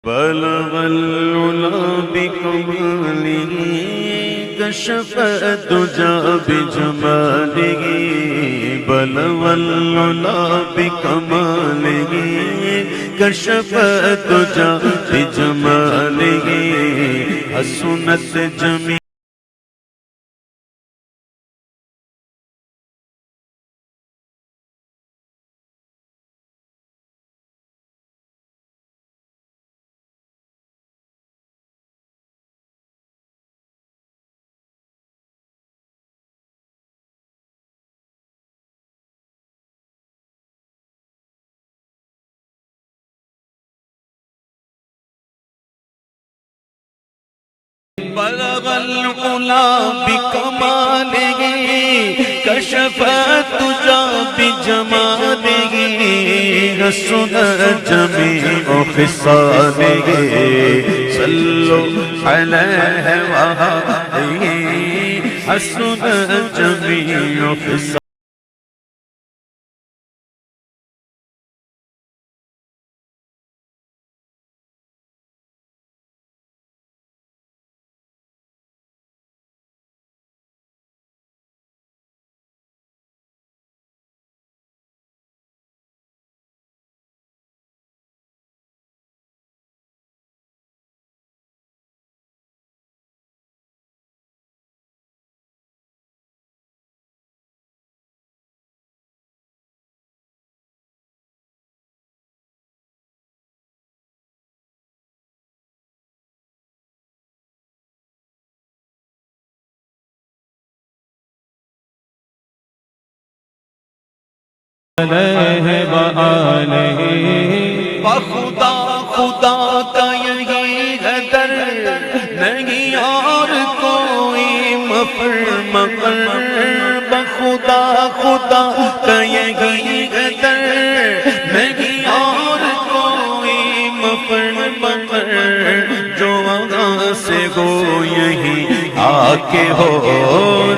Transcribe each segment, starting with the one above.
بلغ العلا بکمالہ کشف الدجى بجمالہ بلغ العلا بکمالہ کشف الدجى بجمالہ حسنت جمیع بلغ العلا بکمالہ کشف الدجى بجمالہ حسنت جمیع خصالہ صلوا علیہ وآلہ حسنت جمیع خصالہ بخدا خدا کا یہی ہے در نہیں اور کوئی مفر مقر بخدا خدا کا یہی ہے در نہیں اور کوئی مفر مقر جو وہاں سے ہو یہی آ کے ہو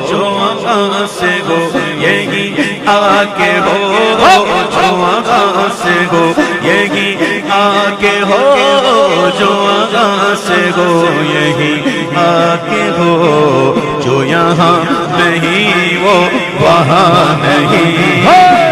جو وہاں سے ہو یہی آ کے ہو جو وہاں سے ہو یہی آ کے ہو جو وہاں سے ہو یہی آ کے ہو جو یہاں نہیں وہ وہاں نہیں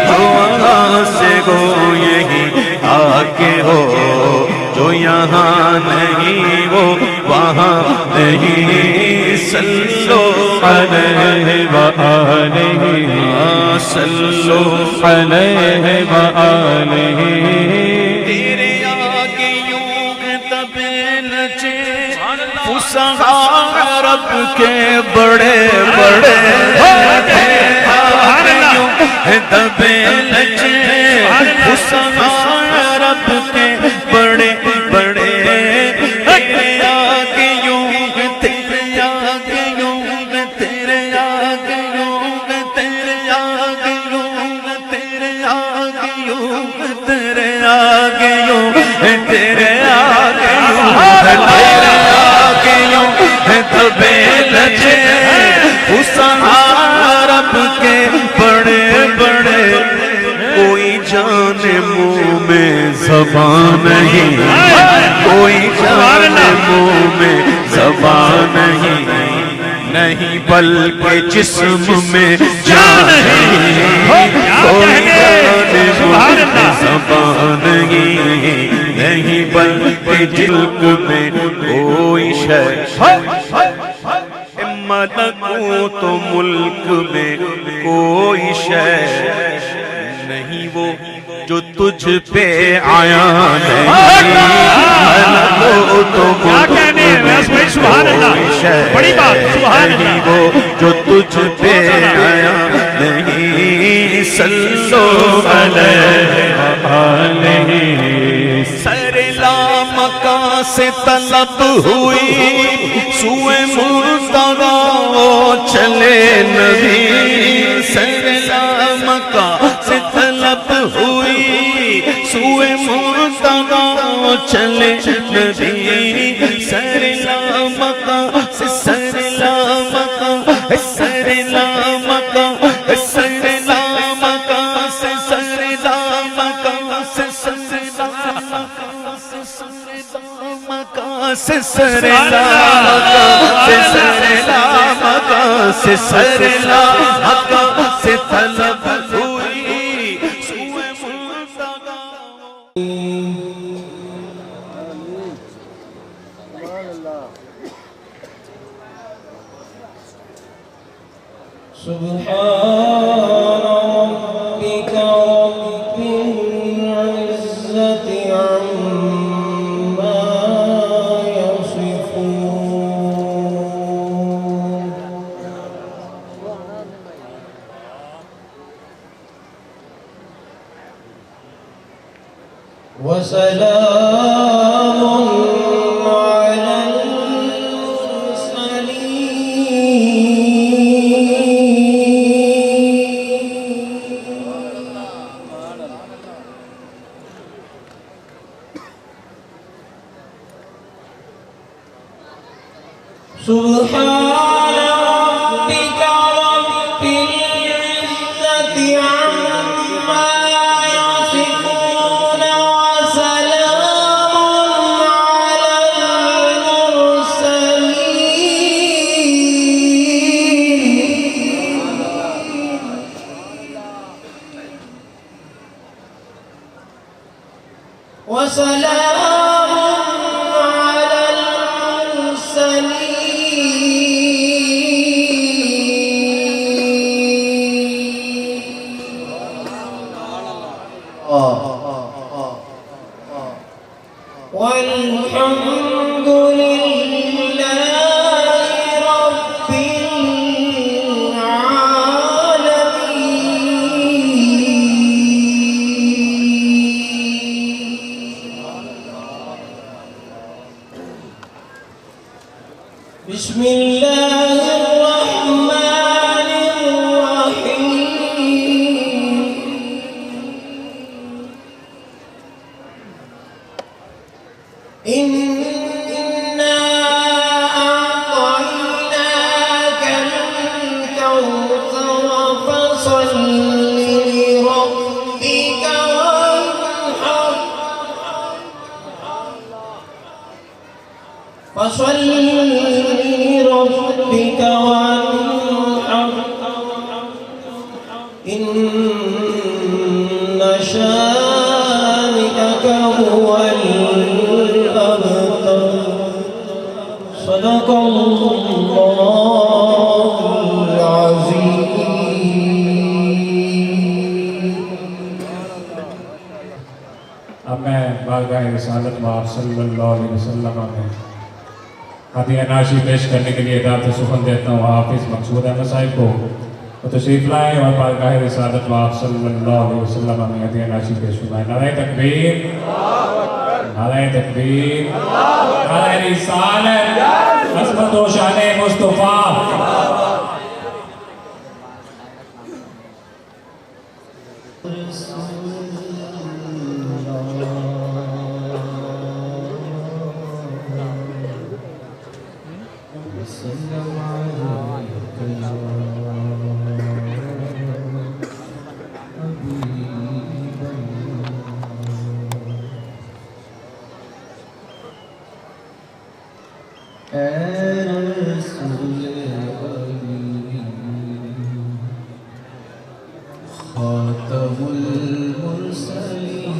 جو وہاں سے ہو یہی آ کے ہو جو یہاں نہیں وہ وہاں نہیں صلوا علیہ وآلہ صلوا علیہ وآلہ تیرے آگے یوں تبے نچے فصحاء عرب کے بڑے بڑے تیرے آگے یوں تبے نچے فصحاء عرب کے بڑے بڑے تیرے آگے یوں تیرے آگے یوں تیرے آگے یوں تیرے آگے یوں تیرے آگے یوں تیرے آگے یوں تیرے آگے یوں تیرے آگے یوں تبے لچے فصحاء عرب کے بڑے بڑے کوئی جان منہ میں زبان نہیں کوئی جان منہ میں زبان نہیں بلکہ جسم میں جان نہیں کوئی جان منہ میں زبان نہیں بلکہ جسم میں کوئی شے ملکوت و ملک میں کوئی شے نہیں وہ جو تجھ پہ آیا نہیں ملکوت و ملک میں کوئی شے نہیں وہ جو تجھ پہ آیا نہیں صلوا علیہ وآلہ سر لامکاں سے طلب ہوئی سوئے مرتضیٰ چلے نبی سر لامکاں سے طلب ہوئی سوئے مرتضیٰ چلے نبی سر لامکاں سے سر لامکاں سر لامکاں سر لامکاں سے سر لامکاں سے سر لامکاں سے سر مکان سے سرلا مکان سے سرلا مکان سے سرلا مکان سے طلب ہوئی سوئے منتقا سبحان ربك رب العزة عما يصفون وسلام على سبحان ربك رب العزة عما يصفون وسلام على المرسلين وسلام على المرسلين والحمد لله رب العالمين بسم الله الرحمن الرحيم إنا أعطيناك الكوثر فصل لربك وانحر فصل لربك وانحر إن شانئك هو صدق الله العظيم اب میں بارگاہ رسالت مآب صلی اللہ علیہ وسلم میں ہدیہ ناشی پیش کرنے کے لیے دعوت سخن دیتا ہوں حافظ مقصود احمد صاحب کو وہ تشریف لائیں اور بارگاہ رسالت مآب صلی اللہ علیہ وسلم میں ہدیہ ناشی پیش فرمائیں نعرہ تکبیر نعرہ تکبیر نعرہ رسالت عظمت و شان مصطفیٰ خاتم المرسلين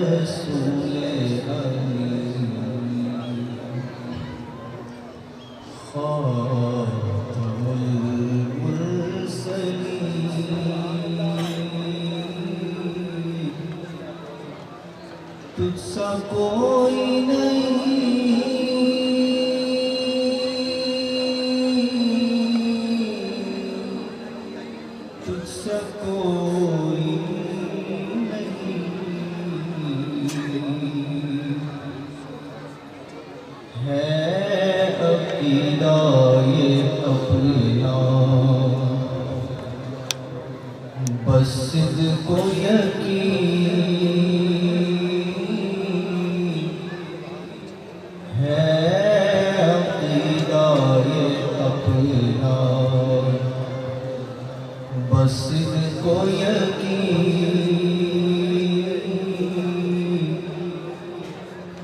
رسول خاتم المرسلين تجھ سا کوئی نہیں تجھ سا کوئی نہیں ہے عقیدہ یہ اپنا بس صدق و یقین ہے عقیدہ یہ اپنا بس صدق و یقین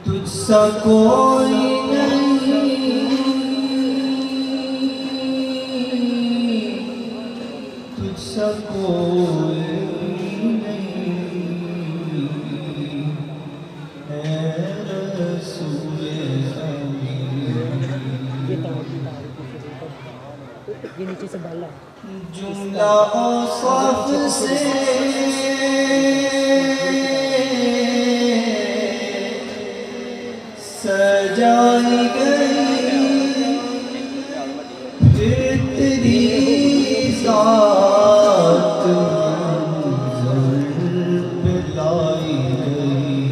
تجھ سا کوئی نہیں تجھ سا کوئی نہیں اے رسول یہ نیچے سے ڈالنا ہے جملہ اوصاف سے سجائی گئی پھر تیری ذات منظر پہ لائی گئی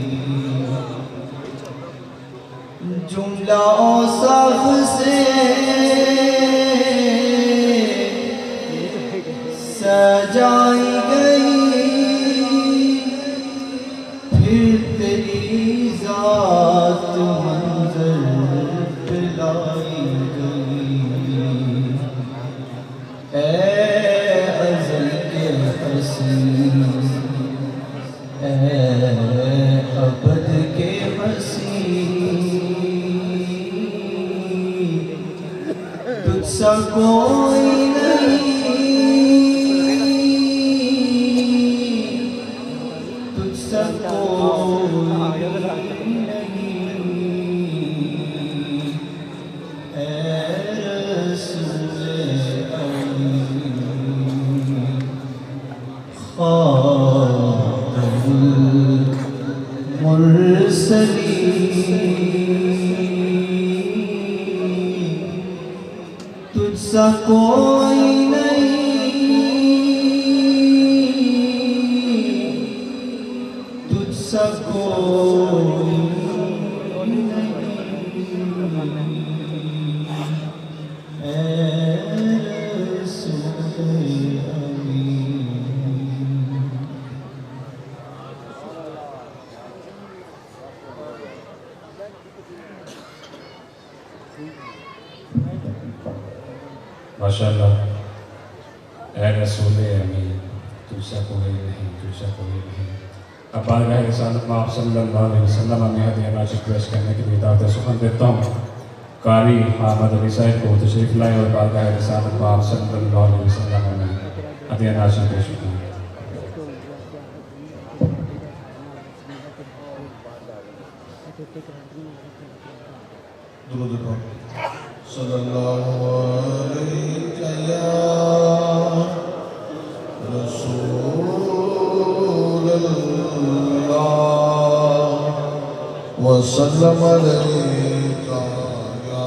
جملہ اوصاف سے سجائی گئی پھر تیری ذات منظر پہ لائی گئی اے ازل کے حسین اے ابد کے حسین تجھ سا کوئی نہیں تجھ سا کوئی نہیں تجھ سا کوئی نہیں اے رسول امین ماشاءاللہ اے رسول امین تجھ سا کوئی نہیں تجھ سا کوئی نہیں اب بارگاہ رسالت میں آپ صلی اللہ علیہ وسلم میں ہدیہ ناچک پیش کرنے کے لیے دعوت سخن دیتا ہوں قاری حامد علی صاحب کو تشریف لائیں اور بارگاہ رسالت میں آپ صلی اللہ علیہ وسلم میں ہدیہ ناچک پیش کریں درود پڑھ صلی اللہ علیہ یا رسول اللہ وسلم علیک یا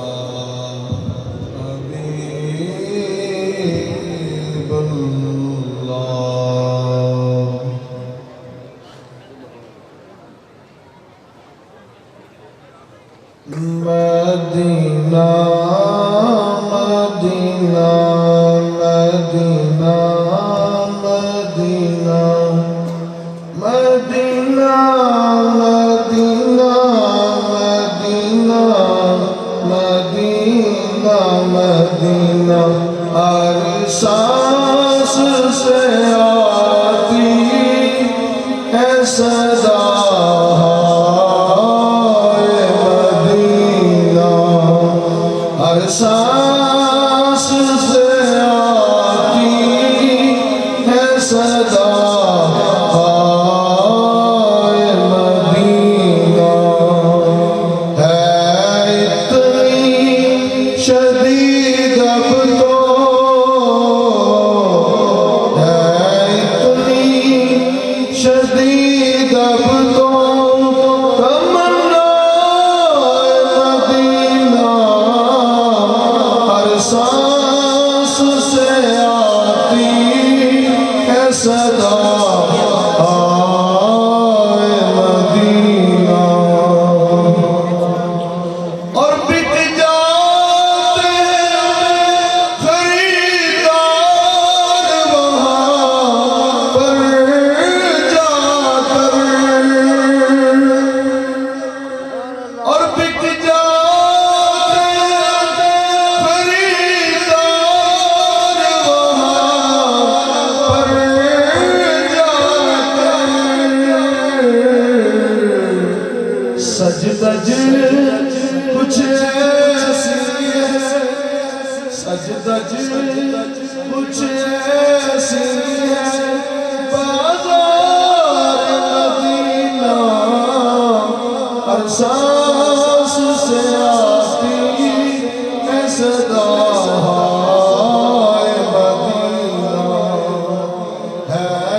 حبیب اللہ مدینہ مدینہ مدینہ مدینہ مدینہ مدینہ مدینہ مدینہ مدینہ ہر سانس سے آتی ہے صدا ہر سانس سے آتی ہے صدا ہائے مدینہ ہے اتنی شدید اب تو ہے اتنی شدید اب تو سانس سے آتی ہے صدا آئے مدینہ اور بک جاتے ہیں خریدار وہاں پر جا کر اور بک جاتے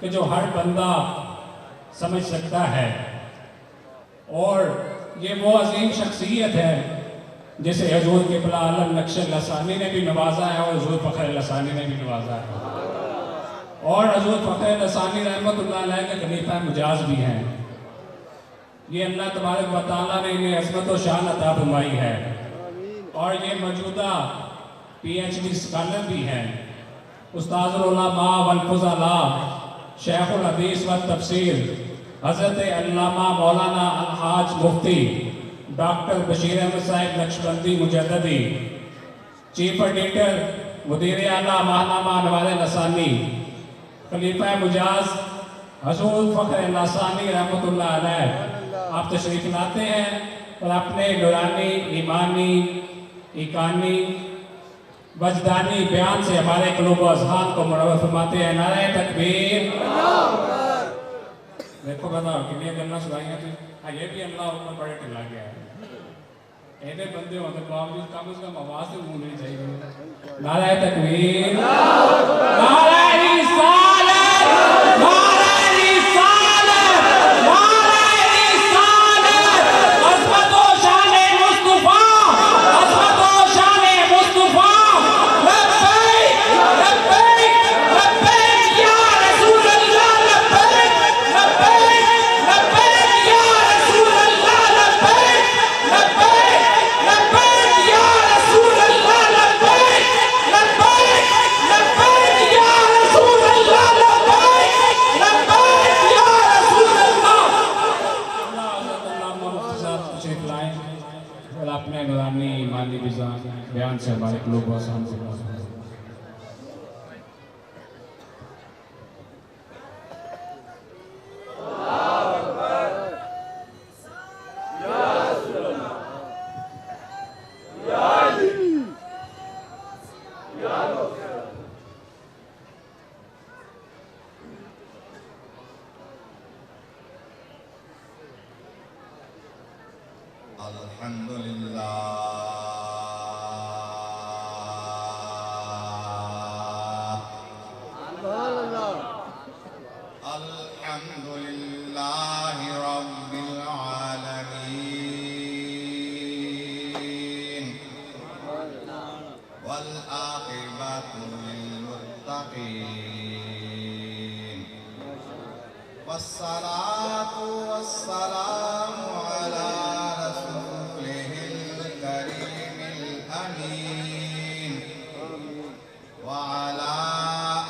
کہ جو ہر بندہ سمجھ سکتا ہے، اور یہ وہ عظیم شخصیت ہے جسے حضور قبلہ عالم نقش لسانی نے بھی نوازا ہے اور حضور فخر لسانی نے بھی نوازا ہے، اور حضور فخر لسانی رحمۃ اللہ علیہ کے خلیفہ مجاز بھی ہیں۔ یہ اللہ تبارک و تعالیٰ نے انہیں عظمت و شان عطا فرمائی ہے، اور یہ موجودہ PhD اسکالر بھی ہیں، استاذ العلماء والفضلاء، شیخ الحدیث والتفسیر حضرت علامہ مولانا الحاج مفتی ڈاکٹر بشیر احمد صاحب نقشبندی مجددی، چیف ایڈیٹر مدیر اعلیٰ ماہنامہ انوار لسانی، خلیفہ مجاز حضور فخر لسانی رحمۃ اللہ علیہ، آپ تشریف لاتے ہیں اور اپنے نورانی، ایمانی، ایقانی، وجدانی بیان سے ہمارے قلوب و اذہان کو منور فرماتے ہیں۔ نعرہ تکبیر! دیکھو بتاؤ کنیا گلنا سنائیاں تھی، یہ بھی اللہ اوپر بڑے ٹلا گیا ہے، ایسے بندے ہونے باوجود کم از کم آواز سے منہ نہیں چاہیے۔ نعرہ تکبیر! نعرہ رسالت! نعرہ رسالت! نعرہ رسالت! عظمت و شان مصطفیٰ! عظمت و شان مصطفیٰ! لبیک! لبیک! لبیک یا رسول اللہ! لبیک! لبیک! لبیک یا رسول اللہ! لبیک! لبیک! لبیک یا رسول اللہ! لبیک! لبیک! لبیک یا رسول اللہ! لبیک! لبیک یا رسول اللہ! اللہ حضرت علامہ مفتی صاحب تشریف لائیں اور اپنے نورانی ایمانی بیان سے ہمارے قلوب و اذہان کو منور فرمائیں۔ الحمدللہ الحمدللہ رب العالمین والعاقبۃ للمتقین والصلاة والسلام علی وعلى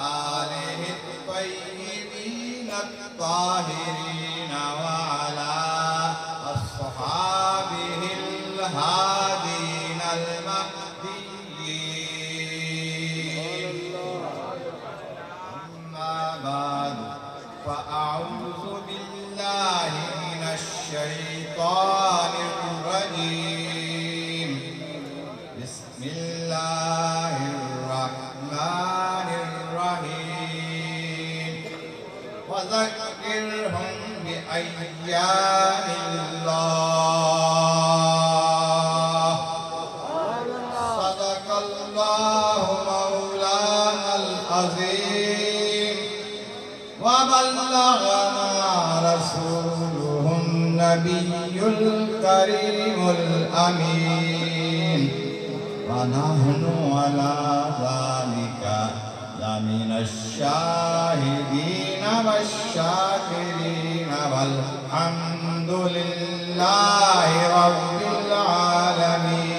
آله الطيبين الطاهرين وعلى أصحابه الهادين المهديين أما بعد فأعوذ بالله من الشيطان الرجيم بسم الله الرحمن الرحيم وذكرهم بأيام الله صدق الله مولانا العظيم وبلغنا رسوله النبي الكريم الأمين ونحن على ذلك لمن الشاهدين والشاكرين والحمد لله رب العالمين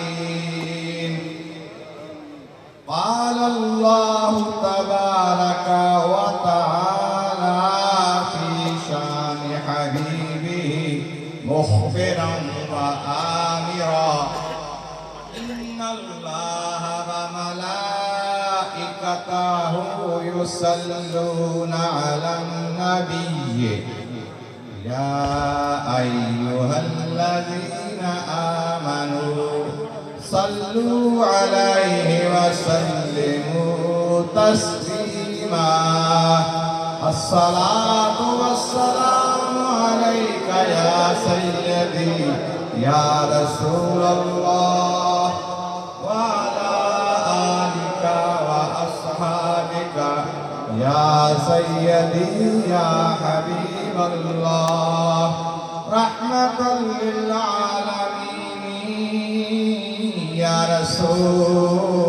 قال الله تبارك وتعالى في شان حبيبه مخبرا وآمرا إن الله وملائكته يصلون على النبي يا أيها الذين آمنوا صلوا عليه وسلموا تسليما الصلاة والسلام عليك يا سيدي يا رسول الله وعلى آلك وأصحابك يا سيدي يا حبيب الله رحمة للعالمين يا رسول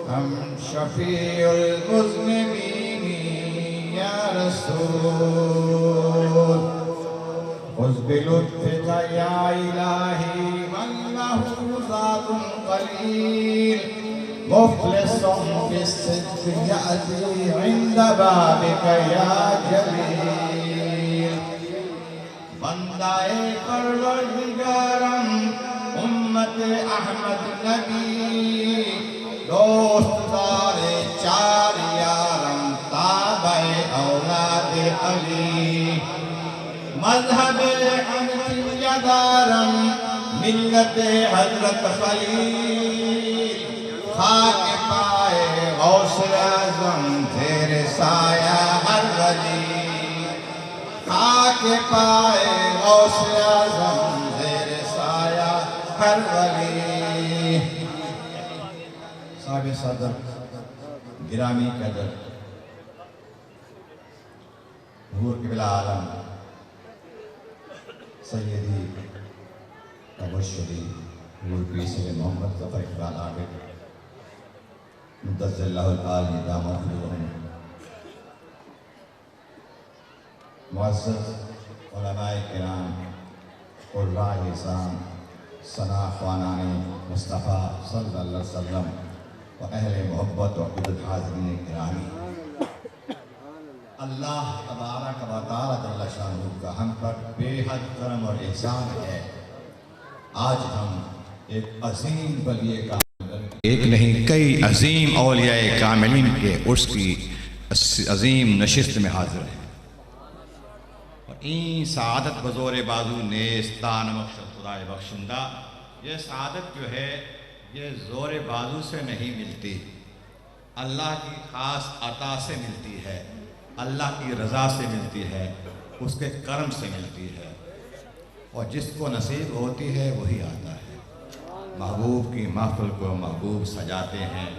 ہم شفیع المذنبین یا رسول خذ بلطفك يا إلهي من له ذات قليل مفلس بالصدق يأتي عند بابك يا جليل بندہ پروردگارم امت احمد نبی دوست دار چار یارم تابع اولاد علی مذہب حنفیہ دارم ملت حضرت خلیل خاک پائے غوث اعظم زیر سایہ ہر ولی خاک پائے غوث اعظم زیر سایہ ہر ولی صاحب صدر گرامی قدر حضور قبلہ عالم سیدی تبشری حضور پیر سید محمد ظفر اقبال عابد مدظر اللہ العالی دامہ فضلہم معزز علماء کرام قراء احسان ثنا خوانان مصطفیٰ صلی اللہ علیہ وسلم و اہل محبت و عبد الحاضرین کرامی اللہ تبارک و تعالی جل شانہ کا ہم پر بے حد کرم اور احسان ہے آج ہم ایک عظیم ولی کامل ایک نہیں کئی عظیم اولیاء کاملین کے عرس کی عظیم نشست میں حاضر ہیں اور این سعادت بزور بازو نیستان مقصد خدای بخشندہ یہ سعادت جو ہے یہ زور بازو سے نہیں ملتی اللہ کی خاص عطا سے ملتی ہے اللہ کی رضا سے ملتی ہے اس کے کرم سے ملتی ہے اور جس کو نصیب ہوتی ہے وہی آتا ہے محبوب کی محفل کو محبوب سجاتے ہیں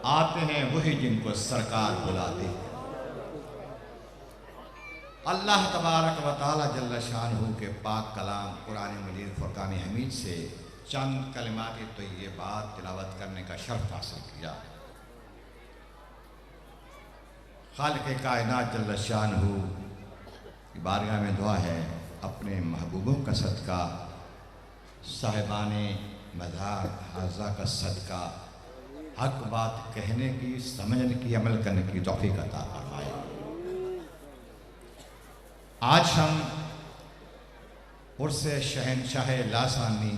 آتے ہیں وہی جن کو سرکار بلاتے ہیں اللہ تبارک و تعالی جل شانہ کے پاک کلام قرآن مجید فرقان حمید سے چند کلمات طیبات تلاوت کرنے کا شرف حاصل کیا خالق کائنات جل شانہ کی بارگاہ میں دعا ہے اپنے محبوبوں کا صدقہ صاحبان مزار حاضہ کا صدقہ حق بات کہنے کی سمجھنے کی عمل کرنے کی توفیق عطا فرمائے آج ہم عرس شہنشاہ لاسانی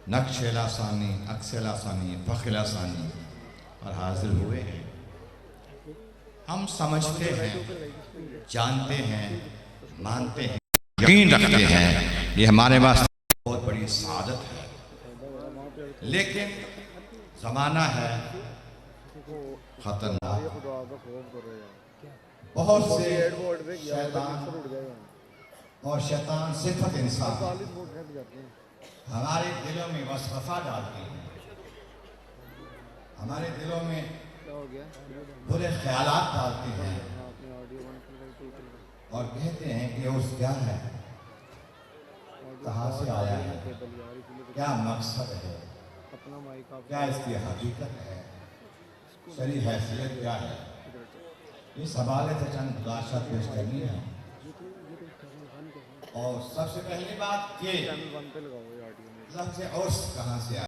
نقش لاسانی عکس لاسانی فخر لاسانی پر حاضر ہوئے ہیں ہم سمجھتے ہیں جانتے ہیں مانتے ہیں یقین رکھتے ہیں یہ ہمارے واسطے بہت بڑی سعادت ہے لیکن زمانہ ہے خطرناک بہت سے شیطان اور شیطان صفت انسان ہمارے دلوں میں وسوسہ ڈالتے ہیں ہمارے دلوں میں برے خیالات ڈالتے ہیں اور کہتے ہیں کہ اس کیا ہے کہاں سے آیا ہے کیا مقصد ہے کیا اس کی حقیقت ہے شرعی حیثیت کیا ہے اس حوالے سے چند گزارشات پیش کرنی ہے اور سب سے پہلی بات کہ لفظ عرس کہاں سے آیا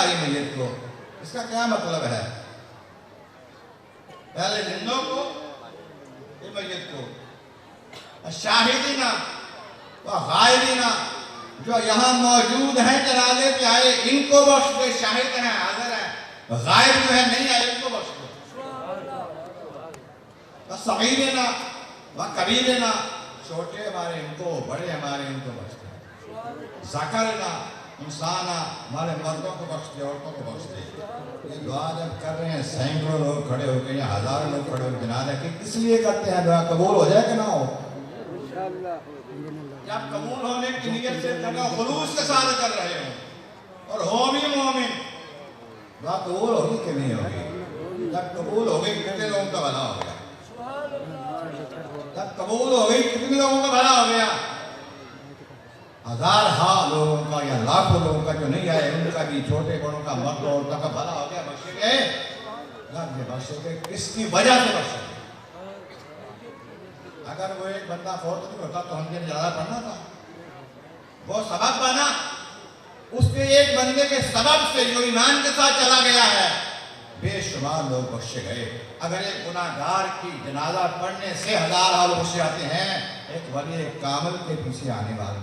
لائی میت کو؟ اس کا کیا مطلب ہے؟ پہلے زندوں کو یہ میت کو، شاہدین و غائبین جو یہاں موجود ہیں جنازے پہ آئے ان کو بخش دے، شاہد ہیں حاضر ہیں، غائب جو ہے نہیں آئے ان کو بخش دے، صغیرین و کبیرین چھوٹے ہمارے ان کو، بڑے ہمارے ان کو بخش دے، ذکرنا انسان ہمارے مردوں کو بخش دے، عورتوں کو بخش دے۔ یہ دعا جب کر رہے ہیں سینکڑوں لوگ کھڑے ہو کے یا ہزاروں لوگ کھڑے ہو کے جنازہ کی، کس لیے کرتے ہیں؟ دعا قبول ہو جائے کہ نہ ہو؟ جب قبول ہونے کی نیت سے کرنا، خلوص کے ساتھ کر رہے ہوں اور ہو بھی مومن، دعا قبول ہوگی کہ نہیں ہوگی؟ جب قبول ہو گئی کتنے لوگوں کا بھلا ہو گیا؟ جب قبول ہو گئی کتنے لوگوں کا بھلا ہو گیا؟ ہزار لوگوں کا یا لاکھوں لوگوں کا جو نہیں آئے ان کا بھی، چھوٹے بڑوں کا، مرد عورتوں کا بھلا ہو گیا، بخشے گئے۔ رب نے بخشے گئے، کس کی وجہ سے بخشے گئے؟ اگر وہ ایک بندہ فوت نہیں ہوتا تو ہم نے جنازہ پڑھنا تھا، وہ سبب بنا، اس کے ایک بندے کے سبب سے جو ایمان کے ساتھ چلا گیا ہے، بے شمار لوگ بخشے گئے۔ اگر ایک گناہگار کی جنازہ پڑھنے سے ہزار لوگ بخشے جاتے ہیں، ایک ولی کامل کے پیچھے آنے والے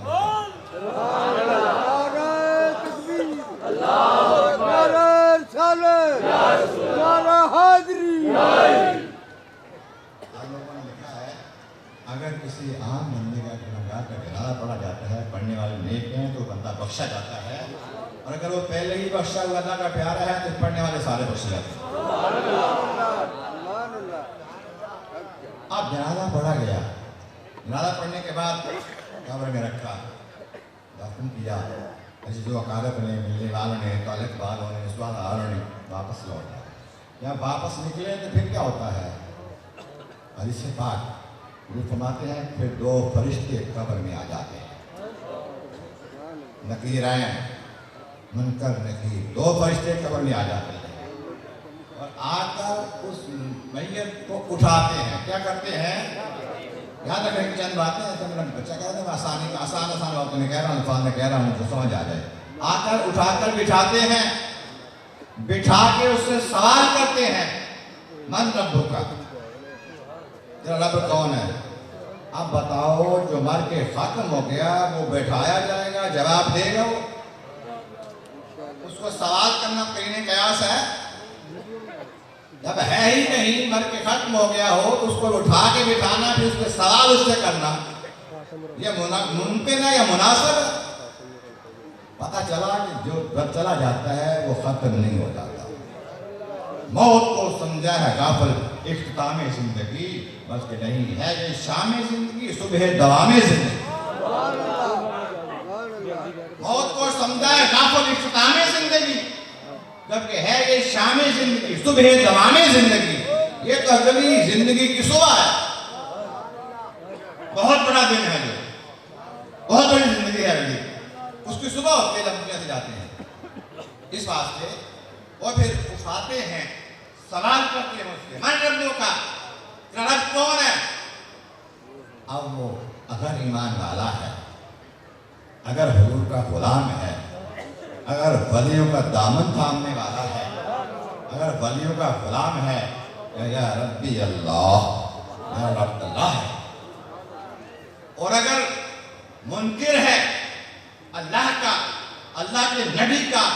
اگر کسی عام بندے کا گناہگار کا جنازہ پڑھا جاتا ہے، پڑھنے والے نیک ہیں تو بندہ بخشا جاتا ہے، اور اگر وہ پہلے ہی بخشا ہوا اللہ کا پیارا ہے تو پڑھنے والے سارے بخشے جاتے ہیں۔ اب جنازہ پڑھا گیا، جنازہ پڑھنے کے بعد قبر میں رکھا، دفن کیا، جو اقارب نے، ملنے والوں نے، تعلق والوں نے، رشتہ داروں نے واپس لوٹا۔ جب واپس نکلے تو پھر کیا ہوتا ہے؟ حدیث پاک وہ فرماتے ہیں پھر دو فرشتے قبر میں آ جاتے ہیں، نکیر عین منکر نکیر، دو فرشتے قبر میں آ جاتے ہیں اور آ کر اس میت کو اٹھاتے ہیں۔ کیا کرتے ہیں؟ یاد رکھیں کہ چند باتیں ہیں تو میرا بچہ کہہ رہا ہے، آسان باتوں میں کہہ رہا ہوں، الفاظ میں کہہ رہا ہوں جو سمجھ آ جائے۔ آ کر اٹھا کر بٹھاتے ہیں، بٹھا کے اس سے سوال کرتے ہیں، من ربک کا، تیرا رب کون ہے؟ اب بتاؤ جو مر کے ختم ہو گیا وہ بیٹھایا جائے گا، جواب دے گا؟ وہ اس کو سوال کرنا قرین قیاس ہے؟ جب ہے ہی نہیں، مر کے ختم ہو گیا ہو تو اس کو اٹھا کے بٹھانا، پھر اس کے سوال اس سے کرنا، یہ ممکن ہے یا مناسب ہے؟ پتہ چلا کہ جو چلا جاتا ہے وہ ختم نہیں ہو جاتا۔ موت کو سمجھا ہے غافل اختتام زندگی، بلکہ نہیں ہے یہ شام زندگی، صبح دوام زندگی۔ موت کو سمجھا ہے غافل اختتام زندگی، جبکہ ہے یہ شام زندگی، صبح دوام زندگی۔ یہ تو اگلی زندگی کی صبح ہے، بہت بڑا دن ہے، جو بہت بڑی زندگی ہے اگلی، اس کی صبح ہوتی ہے جب دنیا سے جاتے ہیں۔ اس واسطے وہ پھر اٹھاتے ہیں، سوال کرتے ہیں اس سے، من ربک کا، رب کون ہے؟ اب وہ اگر ایمان والا ہے، اگر حضور کا غلام ہے، اگر ولیوں کا دامن تھامنے والا ہے، اگر ولیوں کا غلام ہے، یا ربی اللہ، یا رب اللہ ہے، اور اگر منکر ہے اللہ کا، اللہ کے نبی کا،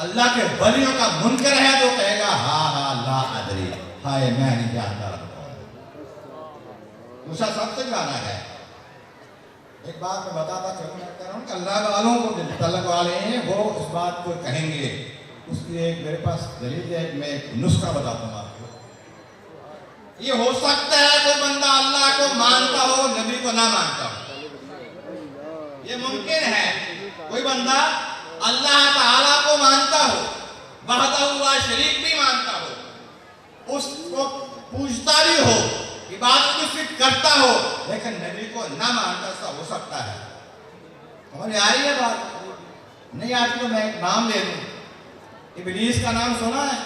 اللہ کے ولیوں کا منکر ہے تو کہے گا ہاں لا ادری، ہائے میں نہیں جانتا رب کون ہے۔ دوسرا سب سے جانا ہے۔ ایک بات میں بتاتا چلوں، میں کہہ رہا ہوں کہ اللہ والوں کو جو تعلق والے ہیں وہ اس بات کو کہیں گے۔ اس کی ایک میرے پاس دلیل ہے، میں ایک نسخہ بتاتا ہوں آپ کو۔ یہ ہو سکتا ہے کوئی بندہ اللہ کو مانتا ہو، نبی کو نہ مانتا ہو، یہ ممکن ہے۔ کوئی بندہ اللہ تعالیٰ کو مانتا ہو، وحدہ لا شریک بھی مانتا ہو، اس کو پوجتا بھی ہو، عبادت بھی صرف کرتا ہو، لیکن نبی کو نہ مانتا، ایسا ہو سکتا ہے۔ سمجھ آ رہی ہے بات؟ نہیں آتی تو میں ایک نام لے دوں۔ ابلیس کا نام سنا ہے؟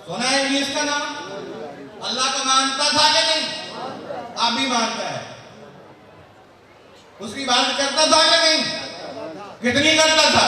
سنا ہے ابلیس کا نام؟ اللہ کو مانتا تھا کہ نہیں؟ آپ بھی مانتا ہے۔ اس کی عبادت کرتا تھا کہ نہیں؟ کتنی کرتا تھا؟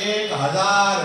1000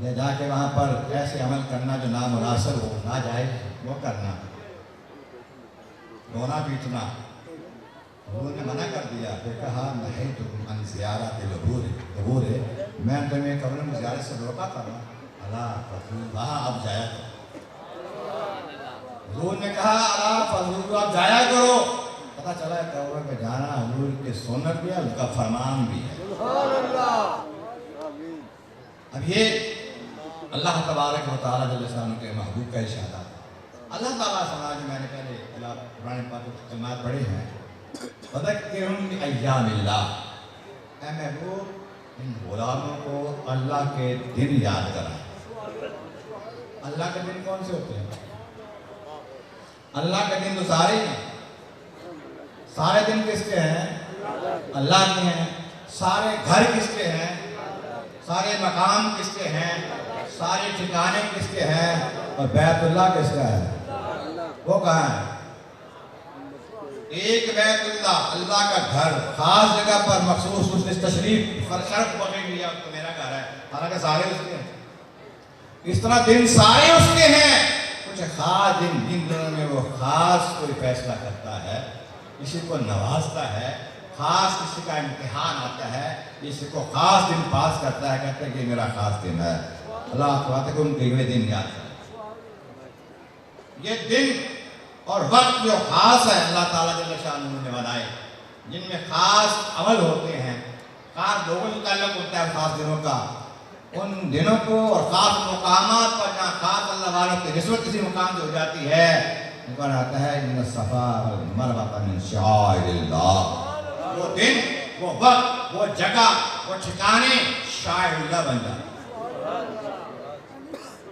یا جا کے وہاں پر ایسے عمل کرنا جو نامناسب ہو، ناجائز وہ کرنا، رونا پیٹنا، حضور نے منع کر دیا۔ پھر کہا نہیتکم عن زیارت القبور، میں تمہیں قبر میں زیارت سے روکا تھا نا، الا فزوروہا، اب جایا کرو۔ حضور نے کہا الا فزوروہا، اب جایا کرو۔ پتہ چلا ہے قبر پہ جانا حضور کی سنت بھی ہے، اس کا فرمان بھی ہے۔ اب یہ اللہ تبارک و تعالیٰ جل شانہ کے محبوب کا ارشادات ہے۔ اللہ تعالیٰ سنا جو میں نے پہلے قرآن پاک کے کلمات پڑھے ہیں، فذکرہم بایام اللہ، اے محبوب ان غلاموں کو اللہ کے دن یاد کرائیں۔ اللہ کے دن کون سے ہوتے ہیں؟ اللہ کے دن تو سارے ہیں۔ سارے دن کس کے ہیں؟ اللہ کے ہیں۔ سارے گھر کس کے ہیں؟ سارے مقام کس کے ہیں؟ سارے ٹھکانے کس کے ہیں؟ اور بیت اللہ کس کا ہے؟ وہ کہاں ہے؟ ایک بیت اللہ، اللہ کا گھر، خاص جگہ پر مخصوص اس نے تشریف شرف بغیر لیا تو میرا گھر ہے، حالانکہ سارے اس کے ہیں۔ اس طرح دن سارے اس کے ہیں، کچھ خاص دن، جن دنوں میں وہ خاص کوئی فیصلہ کرتا ہے، کسی کو نوازتا ہے، خاص کسی کا امتحان آتا ہے، کسی کو خاص دن پاس کرتا ہے، کہتا ہے کہ میرا خاص دن ہے۔ اللہ تعالیٰ کو ان کے ہوئے دن یاد کریں۔ یہ دن اور وقت جو خاص ہے اللہ تعالیٰ جل شانہ نے بنائے، جن میں خاص عمل ہوتے ہیں، خاص لوگوں سے تعلق ہوتا ہے خاص دنوں کا، ان دنوں کو اور خاص مقامات پر جہاں خاص اللہ والوں کی نسبت کسی مقام سے ہو جاتی ہے، ان پر آتا ہے ان الصفا والمروہ من شعائر اللہ۔ وہ دن، وہ وقت، وہ جگہ، وہ ٹھکانے شاعر اللہ بن جاتے ہیں۔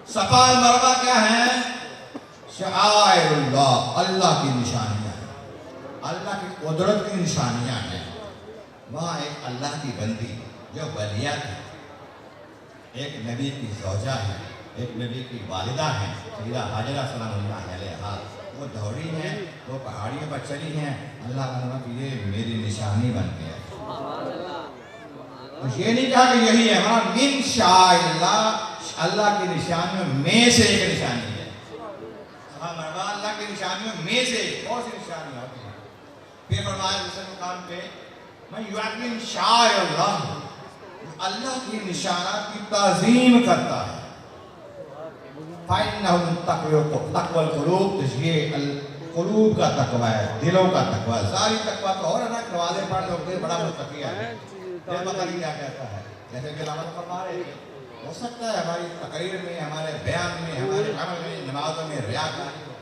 صفا اور مروہ کیا ہیں؟ شعائر اللہ، اللہ کی نشانیاں ہیں، اللہ کی قدرت کی نشانیاں ہیں۔ وہاں ایک اللہ کی بندی جو ولیات ہے، ایک نبی کی زوجہ ہے، ایک نبی کی والدہ ہے، سیدہ حاجرہ سلام اللہ علیہا، وہ دوڑی ہیں، وہ پہاڑیوں پر چلی ہیں، اللہ کا نام کہ یہ میری نشانی بن گیا۔ تو یہ نہیں کہا کہ یہی ہے، ہمارا من شعائر اللہ، اللہ کی نشانیوں میں سے ایک نشانی ہے۔ صفا مروہ اللہ کی نشانیوں میں سے بہت سی نشانیاں ہوتی ہیں۔ پھر فرمایا دوسرے مقام پہ من یعظم شعائر اللہ، اللہ کی نشانات کی تعظیم کرتا ہے۔ فَإِنَّهُ تَقْوَى الْقُلُوبِ، تو یہ قلوب کا تقوی ہے، دلوں کا تقوی ہے۔ ساری تقوی تو اور ہے نا، نمازیں پڑھ لوگ دل بڑا متقی ہے، دل پتہ نہیں کیا کہتا ہے، جیسے کہ علامت فرما رہے ہیں۔ ہو سکتا ہے ہماری تقریر میں، ہمارے بیان میں، ہمارے عمل میں، نمازوں میں ریاکاری ہو،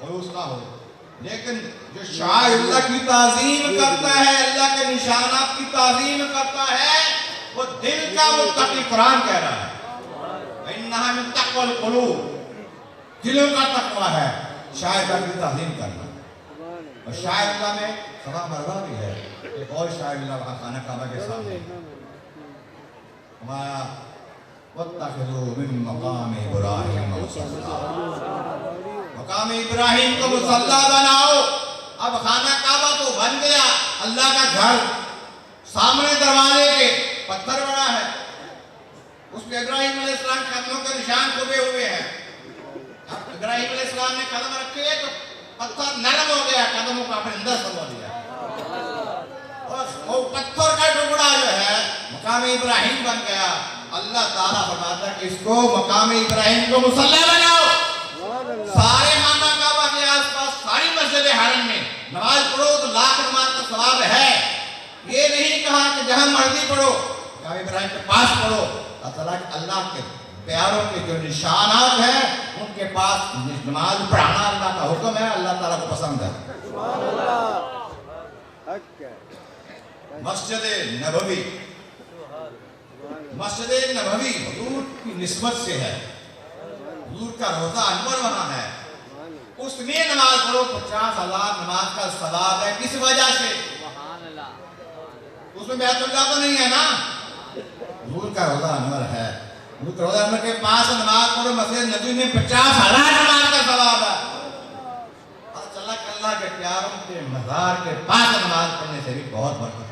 خلوص نہ ہو، لیکن جو شاعر اللہ کی تعظیم کرتا ہے، اللہ کے نشانات کی تعظیم کرتا ہے، وہ دل کا متقی، قرآن کہہ رہا ہے اِنَّهَا مِن تَقْوَى الْقُلُوبِ، دلوں کا تقوی ہے شاعر اللہ کی تعظیم کرنا۔ اور شاعر اللہ میں صفا مروہ بھی ہے، ایک اور شاعر اللہ وہاں خانہ کعبہ کے سامنے ہمارا وَاتَّخِذُوا مِن مَقَامِ إِبْرَاهِيمَ مُصَلًّى، مقام ابراہیم کو مصلی بناؤ۔ اب خانہ کعبہ تو بن گیا، اللہ کا گھر، سامنے دروازے کے پتھر بنا ہے، اس پہ ابراہیم علیہ السلام کے قدموں کے نشان چھپے ہوئے ہیں۔ اب ابراہیم علیہ السلام نے قدم رکھے تو پتھر نرم ہو گیا، قدموں کو اپنے اندر سمو لیا، اور وہ پتھر کا ٹکڑا جو ہے مقام ابراہیم بن گیا۔ اللہ تعالیٰ فرماتا ہے کہ اس کو مقام ابراہیم کو مصلی بناؤ۔ سارے خانہ کعبہ کے آس پاس ساری مسجد حرم میں نماز پڑھو تو لاکھ نماز کا ثواب ہے۔ یہ نہیں کہا کہ جہاں مرضی پڑھو، مقام ابراہیم کے پاس پڑھو۔ اللہ کے پیاروں کے جو نشانات ہیں ان کے پاس نماز پڑھانا اللہ کا حکم ہے، اللہ تعالیٰ کو پسند ہے۔ مسجد نبوی، مسجد نبوی حضور کی نسبت سے ہے، حضور کا روضہ انور وہاں ہے، اس میں نماز پڑھو 50,000 نماز کا ثواب ہے۔ کس وجہ سے؟ اس میں بیت اللہ تو نہیں ہے نا، حضور کا روضہ انور ہے، حضور کا روضہ انور کے پاس نماز پڑھو، مسجد نبوی میں 50,000 نماز کا ثواب ہے۔ اور چلا کہ اللہ کے پیاروں کے مزار کے پاس نماز پڑھنے سے بھی بہت برکت ہے۔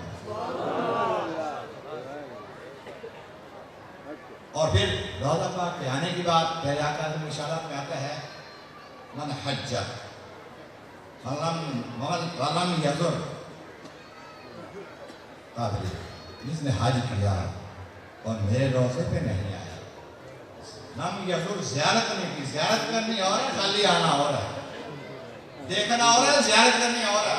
اور پھر روضہ پاک پہ آنے کی بات پہلے آقا کی اشارات میں آتا ہے من حج فلم یزر قابل، جس نے حج کیا اور میرے روزے پہ نہیں آیا، لم یزر زیارت نہیں کی، زیارت کرنی اور ہے، خالی آنا اور ہے، دیکھنا اور ہے، زیارت کرنی اور ہے۔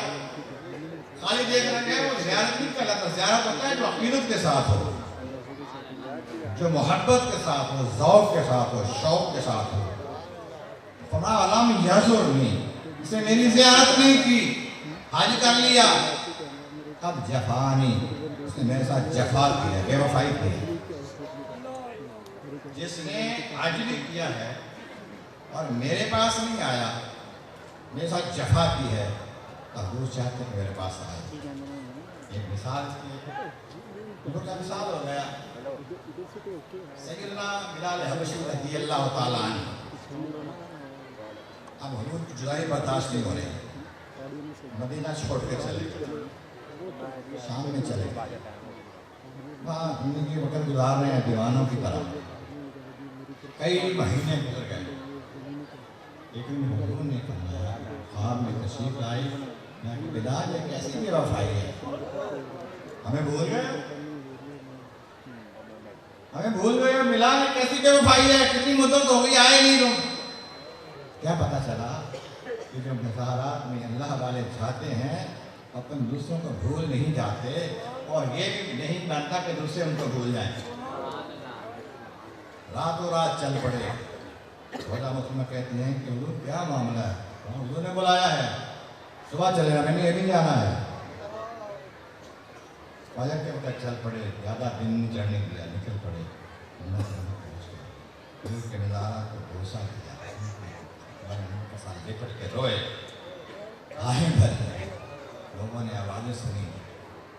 خالی دیکھنا کیا ہے، وہ زیارت نہیں کہلاتا، زیارت ہوتا ہے جو عقیدت کے ساتھ ہو، جو محبت کے ساتھ ہو، ذوق کے ساتھ ہو، شوق کے ساتھ ہو۔ فرمایا علم یزرنی، اس نے میری زیارت نہیں کی، حج کر لیا، اب جفانی، اس نے میرے ساتھ جفا کیا، بے وفائی کی۔ جس نے حج بھی کیا ہے اور میرے پاس نہیں آیا، میرے ساتھ جفا کی ہے، حضور چاہتے کہ میرے پاس آئے۔ ایک مثال اس کی حضور کا مثال ہو گیا سیدنا بلال حبشی رضی اللہ تعالیٰ عنہ۔ اب حضور کی جدائی برداشت نہیں ہو رہی، مدینہ چھوڑ کے چلے گئے، شام میں چلے گئے، وہاں زندگی وقت گزار رہے ہیں دیوانوں کی طرح، کئی مہینے گزر گئے، لیکن حضور نے فرمایا، خواب میں تشریف لائی، میں کہ بلال یہ کیسی بے وفائی ہے، ہمیں بھول گئے، ہمیں بھول گئے، بلال یہ کیسی بے وفائی ہے، کتنی مدت ہو گئی آئے نہیں تم۔ کیا پتہ چلا کہ جو مزارات میں اللہ والے جاتے ہیں اپن دوسروں کو بھول نہیں جاتے، اور یہ بھی نہیں مانتا کہ دوسرے ان کو بھول جائیں۔ راتوں رات چل پڑے، روضہ مسلمہ کہتی ہیں کہ حضور کیا معاملہ ہے، حضور نے بلایا ہے، صبح چلے گا، میں نے یہ بھی جانا ہے۔ فجر کے وقت چل پڑے، زیادہ دن نہیں چڑھنے دیا، نکل پڑے، حضور کے مزارات کو بوسہ کیا، ان کے ساتھ لپٹ کے روئے، آہیں بھر گئے، لوگوں نے آوازیں سنی،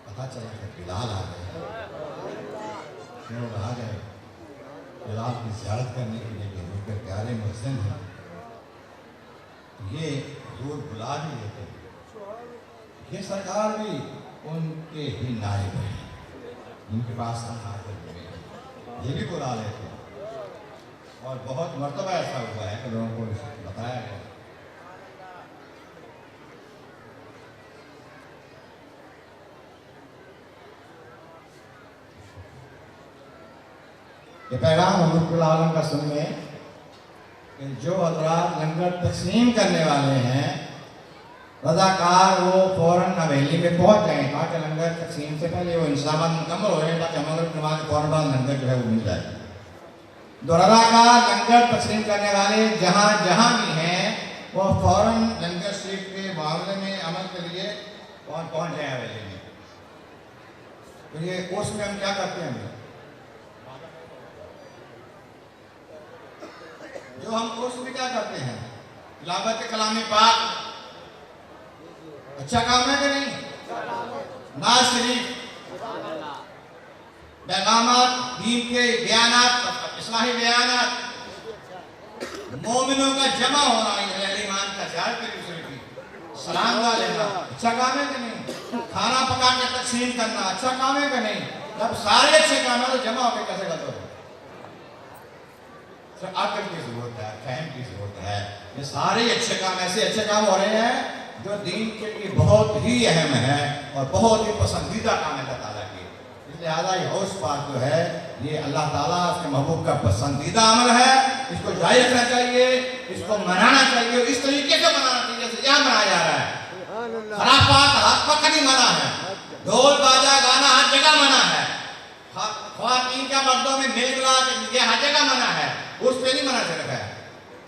پتہ چلا کہ بلال آ گئے، لوگ آ گئے بلال کی زیارت کرنے کے لیے کہ حضور کے پیارے مؤذن ہیں، یہ حضور بلا بھی لیتے، یہ سرکار بھی ان کے ہی نائب ہیں، ان کے پاس حاضر ہوئے ہیں، یہ بھی بلا لیتے، اور بہت مرتبہ ایسا ہوا ہے کہ لوگوں کو بتایا گیا۔ یہ پیغام حضرت العالم کا سن لیں کہ جو حضرات لنگر تقسیم کرنے والے ہیں، رضاکار وہ فوراً حویلی میں پہنچ جائیں تاکہ لنگر تقسیم سے پہلے وہ انتظامات مکمل ہو جائیں تاکہ مغرب نماز کے فوراً بعد لنگر جو ہے وہ مل جائے۔ جو رضاکار لنگر تقسیم کرنے والے جہاں جہاں بھی ہیں وہ فوراً لنگر شریف کے معاملے میں عمل کے لیے پہنچ جائیں حویلی میں۔ تو یہ اس میں ہم کیا کرتے ہیں، جو ہم کورس میں کیا کرتے ہیں، تلاوت کلام پاک، اچھا کام ہے کہ نہیں، نعت شریف، پیغامات، دین کے بیانات، اصلاحی بیانات، مومنوں کا جمع ہونا، اہل ایمان کا زیارت کی، سلام لینا، اچھا کام ہے کہ نہیں، کھانا پکا کے تقسیم کرنا، اچھا کام ہے کہ نہیں، جب سارے اچھے کام ہیں تو جمع ہو کے کیسے کرتے ہو؟ عقل کی ضرورت ہے، فہم کی ضرورت ہے، یہ سارے اچھے کام ایسے اچھے کام ہو رہے ہیں جو دین کے لیے بہت ہی اہم ہے اور بہت ہی پسندیدہ کام ہے اللہ تعالیٰ کی۔ اس لہٰذا یہ حوض پاک جو ہے یہ اللہ تعالیٰ اس کے محبوب کا پسندیدہ عمل ہے، اس کو جاری رکھنا چاہیے، اس کو منانا چاہیے، اس طریقے سے منانا چاہیے جیسے یہاں منایا جا رہا ہے۔ خرافات ہر وقت نہیں منع ہے، ڈھول باجا گانا ہر جگہ منع ہے، خواتین کا مردوں میں مل ملا یہ ہر جگہ منع ہے، اس پہ نہیں منع صرف ہے،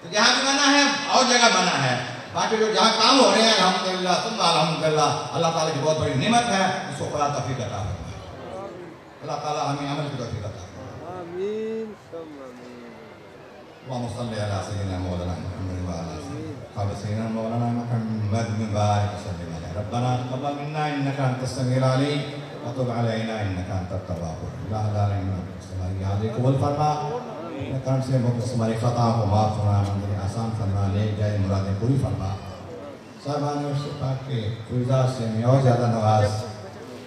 تو جہاں بھی منع ہے اور جگہ منع ہے۔ باقی جو جہاں کام ہو رہے ہیں الحمدللہ ثم الحمدللہ اللہ تعالیٰ کی بہت بڑی نعمت ہے، اس کو خدا توفیق عطا فرمائے، اللہ تعالیٰ ہمیں عمل کی توفیق عطا فرمائے۔ آمین ثم آمین۔ اللہم صلی علی سیدنا مولانا محمد وعلی سیدنا مولانا محمد مبارک وسلم علیہ۔ ربنا تقبل منا انک انت السمیع العلیم وتب علینا انک انت التواب الرحیم۔ اللہ تعالیٰ ہماری حاضری قبول فرما، اپنے کرم سے ہماری خطا کو معاف فرما، منزل آسان فرما، لے جائے مرادیں پوری فرما۔ صاحبان عرش پاک کے فیضات سے ہمیں اور زیادہ نواز،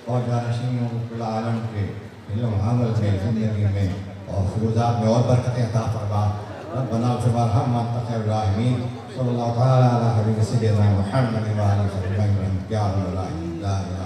اور جانشینوں رب العالم کے علم عمل میں زندگی میں اور فروزات میں اور برکتیں عطا فرما ربنا اغفر وارحم وانت خیر الراحمین صلی اللہ تعالی علی حبیب سیدنا محمد و علی آلہ وصحبہ اجمعین یا رب العالمین لا الہ